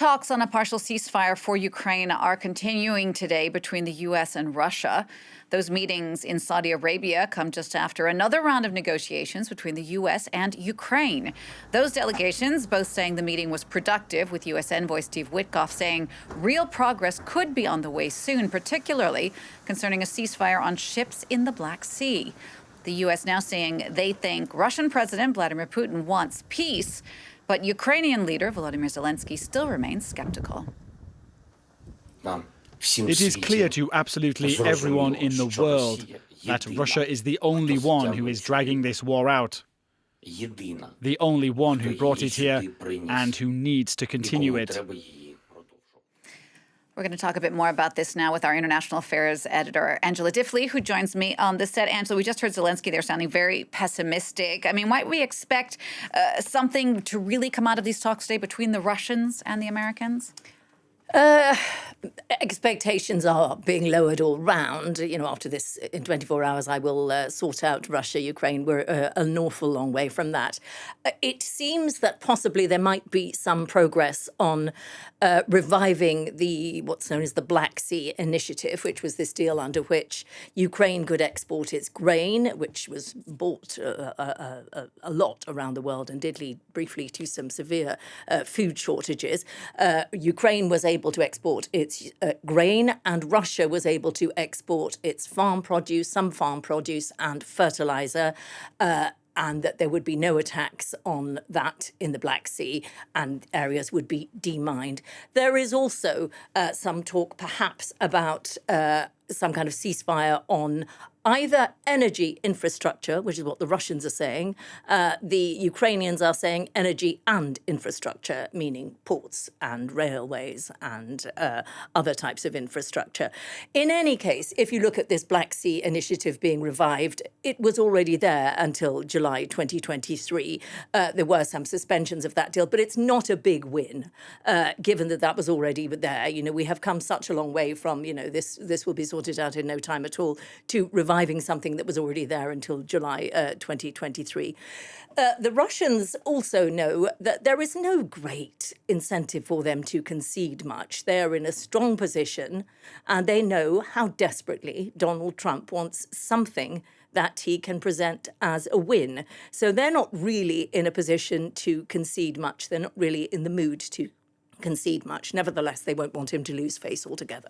talks on a partial ceasefire for Ukraine are continuing today between the U.S. and Russia. Those meetings in Saudi Arabia come just after another round of negotiations between the U.S. and Ukraine. Those delegations both saying the meeting was productive, with U.S. envoy Steve Witkoff saying real progress could be on the way soon, particularly concerning a ceasefire on ships in the Black Sea. The U.S. now saying they think Russian President Vladimir Putin wants peace, but Ukrainian leader Volodymyr Zelensky still remains skeptical. It is clear to absolutely everyone in the world that Russia is the only one who is dragging this war out, the only one who brought it here and who needs to continue it. We're going to talk a bit more about this now with our international affairs editor, Angela Diffley, who joins me on the set. Angela, we just heard Zelensky there sounding very pessimistic. I mean, might we expect something to really come out of these talks today between the Russians and the Americans? Expectations are being lowered all round. You know, after this, in 24 hours, I will sort out Russia, Ukraine. We're an awful long way from that. It seems that possibly there might be some progress on reviving what's known as the Black Sea Initiative, which was this deal under which Ukraine could export its grain, which was bought a lot around the world and did lead briefly to some severe food shortages. Ukraine was able to export its grain, and Russia was able to export its farm produce, some farm produce and fertilizer, and that there would be no attacks on that in the Black Sea and areas would be demined. There is also some talk perhaps about some kind of ceasefire on either energy infrastructure, which is what the Russians are saying. The Ukrainians are saying energy and infrastructure, meaning ports and railways and other types of infrastructure. In any case, if you look at this Black Sea Initiative being revived, it was already there until July 2023. There were some suspensions of that deal, but it's not a big win, given that that was already there. You know, we have come such a long way from, you know, this will be sorted out in no time at all, to reviving something that was already there until July 2023. The Russians also know that there is no great incentive for them to concede much. They're in a strong position, and they know how desperately Donald Trump wants something that he can present as a win. So they're not really in a position to concede much. They're not really in the mood to concede much. Nevertheless, they won't want him to lose face altogether.